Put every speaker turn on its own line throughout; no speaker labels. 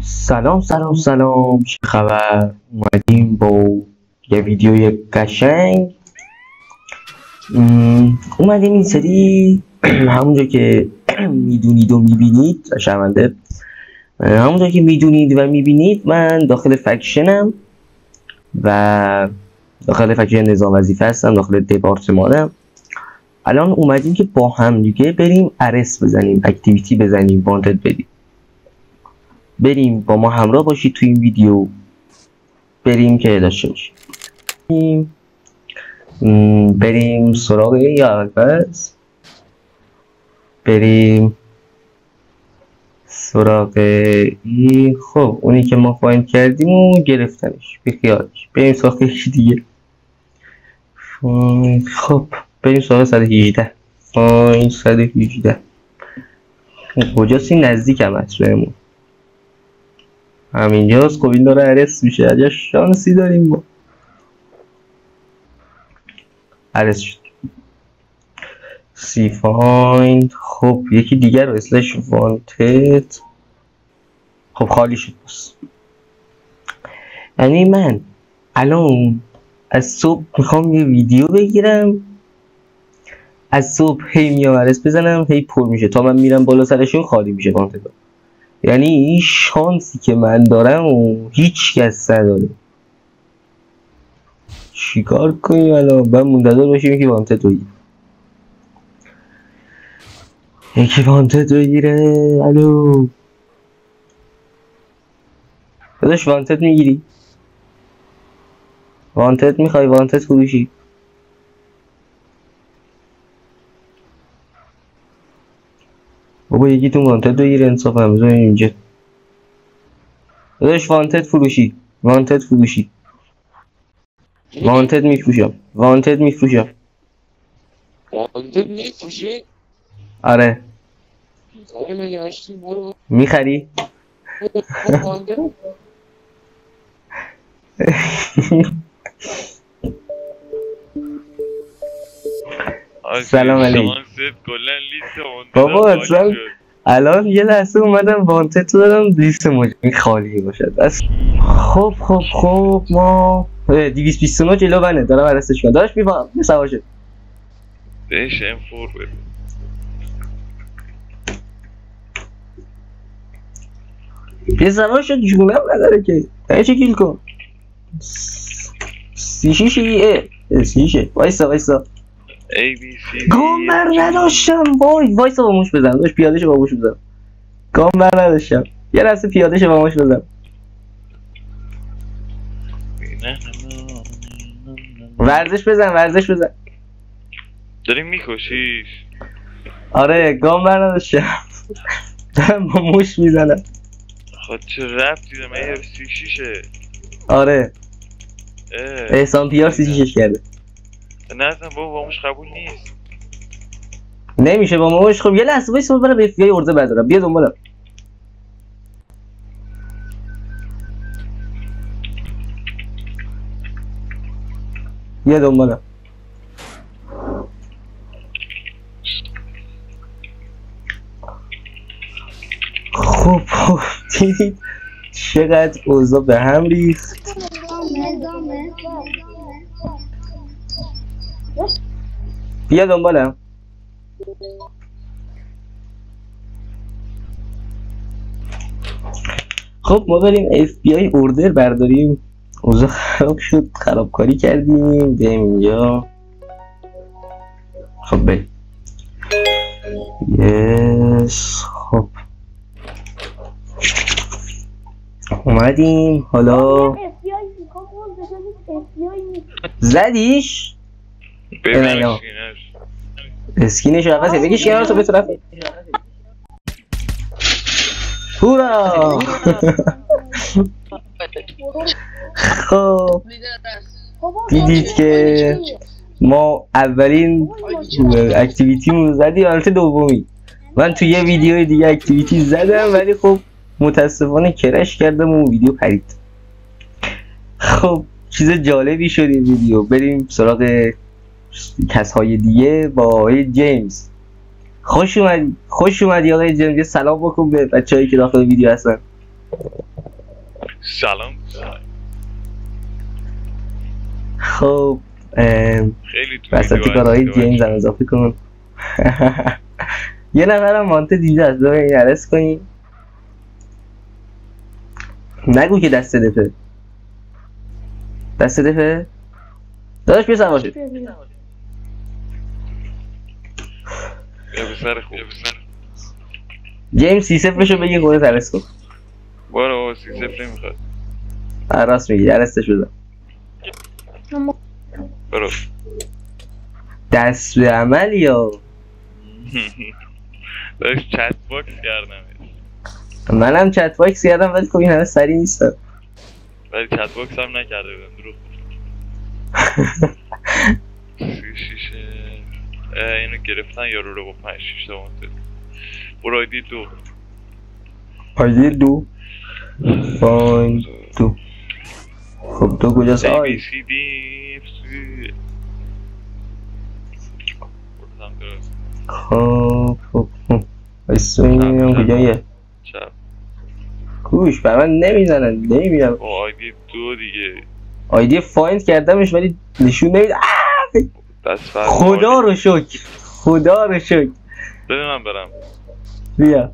سلام سلام سلام، چه خبر؟ اومدیم با یه ویدیوی قشنگ. اومدیم این سری همونجا که میدونید و میبینید شرمنده، همونجا که میدونید و میبینید من داخل فکشنم و داخل فکشن نظام وظیفه هستم، داخل دپارتمانم. الان اومدیم که با هم دیگه بریم ارس بزنیم، اکتیویتی بزنیم، وانتد بدیم. بریم با ما همراه باشید تو این ویدیو، بریم که داشته باشیم. بریم سراغ یا پس بریم سراغ این. خب اونی که ما فایند کردیم و گرفتنش بیخیالش، بریم سراغ یکی دیگه. خب بریم سراغ 118 فایند 118. کجاست این؟ نزدیک هم هست بهمون، همینجاست. خب این داره ارس میشه، عجب شانسی داریم ما. ارس شد سی فایند. خب یکی دیگر رو اسلش وانتد. خب خالی شد بس. یعنی من الان از صبح میخوام یه ویدیو بگیرم، از صبح هی میام ارس بزنم، هی پر میشه تا من میرم بالا سرشون خالی میشه وانتد. یعنی این شانسی که من دارم و هیچ کس نداره. چیکار کنیم الان؟ باید منتظر باشیم یکی وانتد رو بگیره، یکی وانتد رو بگیره. الو داداش وانتد میگیری؟ وانتد میخوای؟ وانتد فروشی؟ بابا یکیتون وانتد بگیره انصاف هم بزنیم اینجا. داداش وانتد فروشی، وانتد فروشی، وانتد میفروشم، وانتد میفروشم.
وانتد میفروشی؟
آره میخری؟ سلام علیکم. بابا اصلا الان یه لحظه اومدم وانتد تو دارم، لیست مجموعی خالی باشد. خب ما 229 جلو بنه دارم عرستش کنم. داشت بیفهم یه سوا شد
بهش M4 بده.
یه سوا شد جونم نداره که. چه کیل کن 36 وایسا گامبر نداشتم. وایسا با موش بزن داشت، پیادهشو با موش بزن. گامبر نداشتم، یه لحظه پیادهشو با موش بزن. ورزش بزن
داری میکشیش؟
آره گامبر نداشتم دارم با موش میزنم.
خود چه ربطی داره؟ من F36ه.
آره احسان پیار 36 کرده.
نزن با موش قبول نیست.
نمیشه با موش. خب یه لحظه وایسا برم به FBI ارزه بردارم. بیا دنبالم. خب دیدید چقدر اوضاع به هم ریخت. بیا دنبالم. خب ما بریم FBI اوردر برداریم. اوضاع خراب شد، خرابکاری کردیم. بریم اینجا. خب بریم. خب اومدیم. حالا زدیش؟
ببینش
اسکینش عوضه. بگیش کنار تو به طرف. هورا خب دیدید که ما اولین اکتیویتیمون زدیم، البته دومی. من تو یه ویدیو دیگه اکتیویتی زدم ولی خب متاسفانه کرش کردم و اون ویدیو پرید. خب چیز جالبی شد این ویدیو. بریم سراغ کسهای دیگه با آقای جیمز. خوش اومدی آقای جیمز. یه سلام بکن به بچه‌هایی که داخل ویدیو هستن.
سلام.
خب
خیلی تو
وسط کارهای گیمز هم اضافه کن. یه نفرم وانتد اینجا هست، برو این عرض کنیم. نگو که دست دفه. دست دفه داداش بیا سوار شد.
بیا بسر خوب.
جیمز 3-0 رو بگی خودت عرض کن.
برو 3-0 نمیخواد.
راست میگی عرضش بزن.
برو.
دست به عمل یا
داشت چت باکس کردم.
منم چت باکس کردم ولی خب این همه سریع نیستم.
ولی چت باکس هم نکرده بودم درو. اینو گرفتن یارو رو با 5-6 تا وانتد. برو آیدی 2.
آیدی 2 فاین 2. خب 2 کجاست آی؟ خب بایستا اینم کجاییه؟
چپ
کوش بر من نمیزنن نمیبینم.
آیدی 2 دیگه.
آیدی فایند کردمش ولی نشون نمیده. خدا رو شکر خدا رو شکر.
بده من برم.
بیا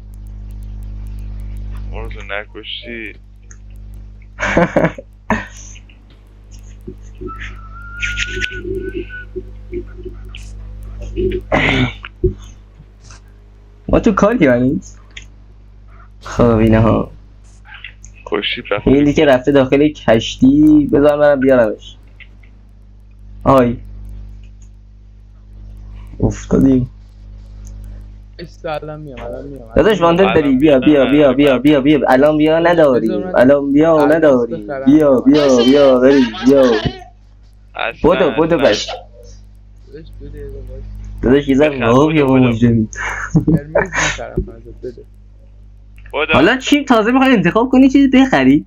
ما رو تو نکشتی.
ما تو کاری هنیز. خب اینه ها
کشتی رفت.
این دیگه رفته داخل کشتی. بذار منم بیارمش. آی افتادیم.
الان میام
داداش وانتد داری. بیا بیا بیا بیا بیا بیا الان بیا نداری. الان بیا نداری. بیا بیا بیا بری بیا. بودو بس داداش یه ذره راه بیا با مجرمی. حالا چی تازه میخوای انتخاب کنی چیزی بخری؟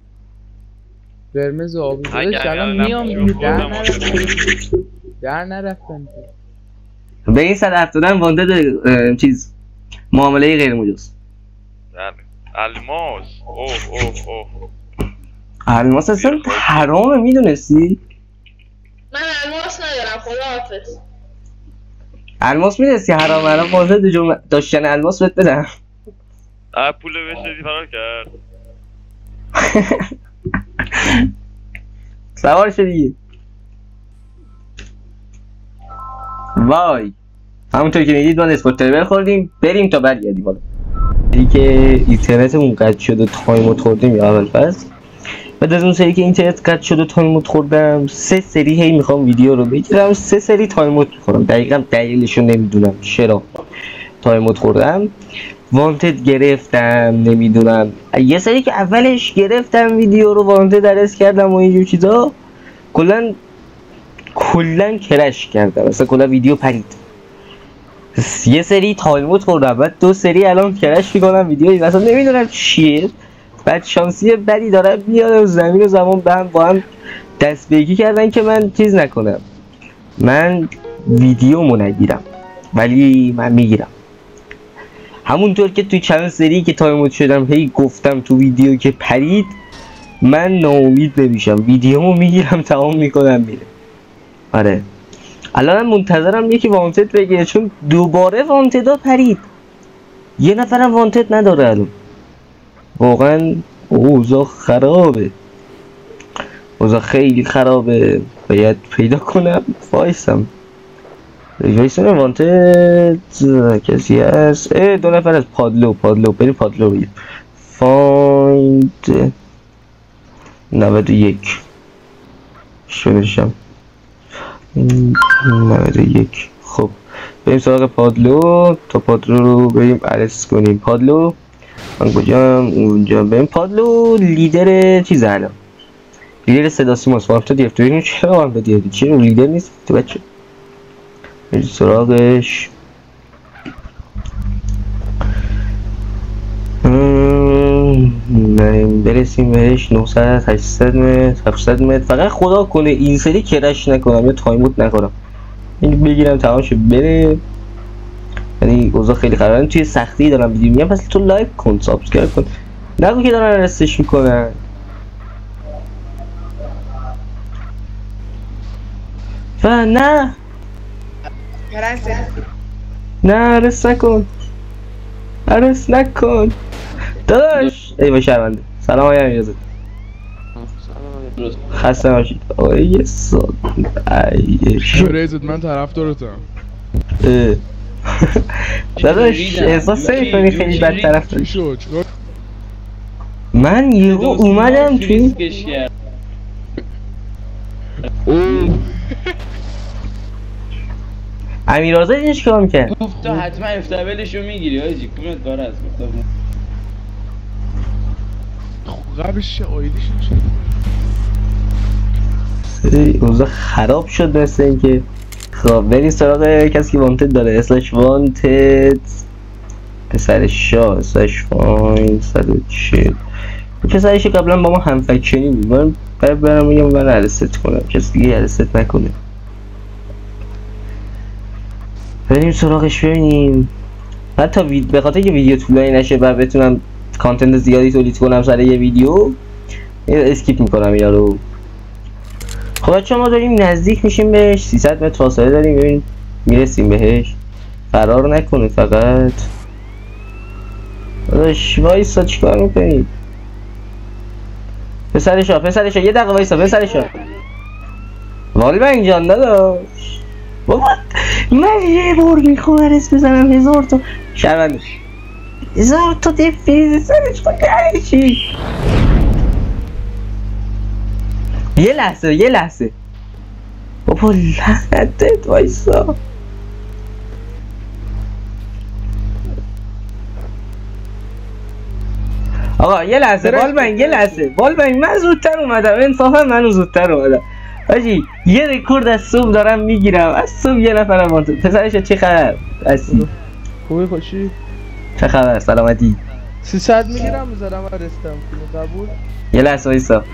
قرمز و آبی. داداش الان میام در نرفتن
به این 170 وانتد چیز معامله غیر مجاز.
الماس. اوه
الماس اصلا حرامه میدونستی؟
من الماس ندارم خداحافظ.
الماس میدونستی حرامه؟ الان وانتد داشتن الماس بهت بدم.
پول بهش فرار کرد.
سوار شد دیگه. وای همونطور که میدید ما نسبت تریبل خوردیم. بریم تا برگردیم. حالا سری که اینترنتمون قطع شد و تایمو خوردیم یا اول فصل. بعد از اون سری که اینترنت قطع شد و تایمو خوردم 3 سری هی میخوام ویدیو رو بگیرم. 3 سری تایمو میخورم. دقیقا دلیلشو نمیدونم چرا تایمو خوردم. وانتد گرفتم نمیدونم. یه سری که اولش گرفتم ویدیو رو وانتد درست کردم و اینجور چیزا کلن کرش کردم. مثلا کلا ویدیو پرید. یه سری تایموت خوردم. بعد 2 سری الان کرش میکنم ویدیو مثلا نمیدونم چیه. بعد شانسی بدی دارم میاد زمین و زمان با هم دست به یکی کردن که من چیز نکنم. من ویدیومو نگیرم ولی من میگیرم. همونطور که توی چند سری که تایموت شدم هی گفتم تو ویدیو که پرید من ناامید نمیشم. ویدیومو میگیرم تمام میکنم میره. آره الان منتظرم یکی وانتد بگیره چون دوباره وانتدا پرید. یه نفرم وانتد نداره الان. واقعا اوضاع خرابه. اوضاع خیلی خرابه. باید پیدا کنم. وایسم وانتد کسی هست. 2 نفر از پادلو بریم پادلو بگیر. فایند 91 شونشم 91. خب بریم سراغ پادلو تا پادلو رو بریم عرض کنیم. پادلو من کجام؟ اونجا. بریم پادلو لیدر چیزه الان. لیدر صدا سیماست. وانتد گرفت. ببینیم چرا وانتد گرفت. چرا لیدر نیست تو بچه؟ بریم سراغش. برسیم بهش 900 800 متر 700 متر. فقط خدا کنه این سری کرش نکنم یا تایموت نکنم. اینو بگیرم تمام شه بره. یعنی اوضاع خیلی خرابه. توی سختی دارم ویدیو میگم. پس تو لایک کن سابسکرایب کن. نگو که دارن رستش میکنن. و نه نه عرض نکن عرض نکن داداش ای با شرمنده سلام آقای امیرزا خسته باشید آقای یه سال
ریزت من طرفدارتم
داداش احساس نمی‌کنی خیلی بد طرفداری من یهو اومدم توی امیرزا دیدی چیکار می‌کرد؟
گفت تو حتما افتابلشو میگیری آجی کونت کار است
قبلش آیدیش
اوضاع خراب شد مثل اینکه خب بریم سراغ کسی که وانتد داره اسلش وانتد پسر شاه اسلش فاین 140 پسرش قبلا با ما هم فکشنی بود من برم میگم من ارست کنم کسی دیگه ارست نکنه بریم سراغش ببینیم حتی به خاطر که ویدیو طولانی نشه و بتونم کانتنت زیادی تولید کنم سر یه ویدیو اسکیپ میکنم یارو خب بچه ما داریم نزدیک میشیم بهش 300 متر فاصله داریم ببین میرسیم بهش فرار نکنه فقط داداش وایسا چیکار میکنی پسرشا یه دقیقه وایسا پسرشا والبنگ جان داداش بابا من یه بار میخوام عرض بزنم 1000 تا شرمنده 1000 تا دفیز سرش خواهی چی یه لحظه بابا لعنتت وایسا آقا یه لحظه بالبنگ من زودتر اومدم انصافا منو زودتر اومدم آجی یه رکورد از صبح دارم میگیرم از صبح یه نفرم وانتد پسرش چه خبر؟
خوبی خوشی؟
چه خبر؟ سلامتی
300 میگیرم بذارم ارستم قبول؟
یه لحظه وایسا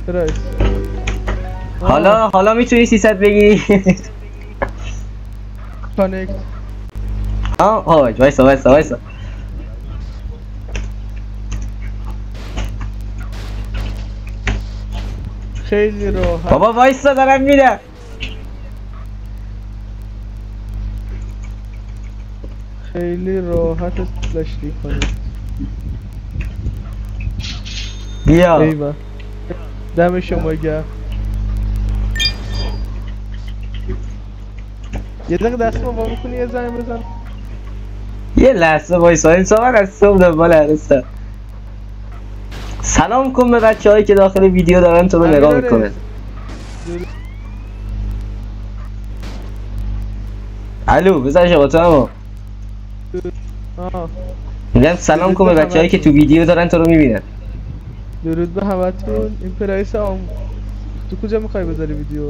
رئیس
حالا میتونی 300 بگیری
کانکت
وایسا
خیلی راحت
بابا وایسا دارم میرم
خیلی راحت تشریح کنید
بیا
ایوه دم شما گرم یه دقیقه دست ما میکنی یه زنگ بزن
یه لحظه وایسا انصافا از صبح دنبال عرستم سلام کن به بچه هایی که داخل ویدیو دارن تو رو نگاه میکنن الو بزن شما تو همو میگم سلام کن به بچه هایی که تو ویدیو دارن تو رو میبینن
درود به همتون این پرایس تو کجا میخوای بذاری ویدیو؟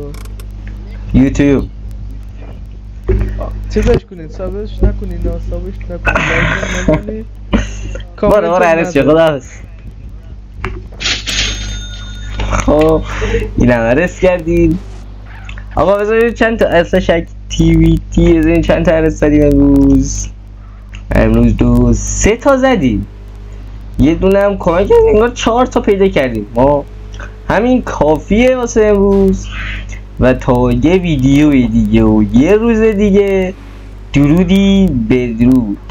یوتیوب
چیزش کنین سابش نکنین سابش نکنین لایک نکنین
بارا عرض چه خدا حافظ خب اینم عرض کردیم آقا بذارید چند تا اسلش اکتیویتی بذارید چند تا عرض زدیم امروز 3 تا زدیم یه دونه هم کمک کردیم انگار 4 تا پیدا کردیم ما همین کافیه واسه امروز و تا یه ویدیو دیگه و یه روز دیگه درودی بدرود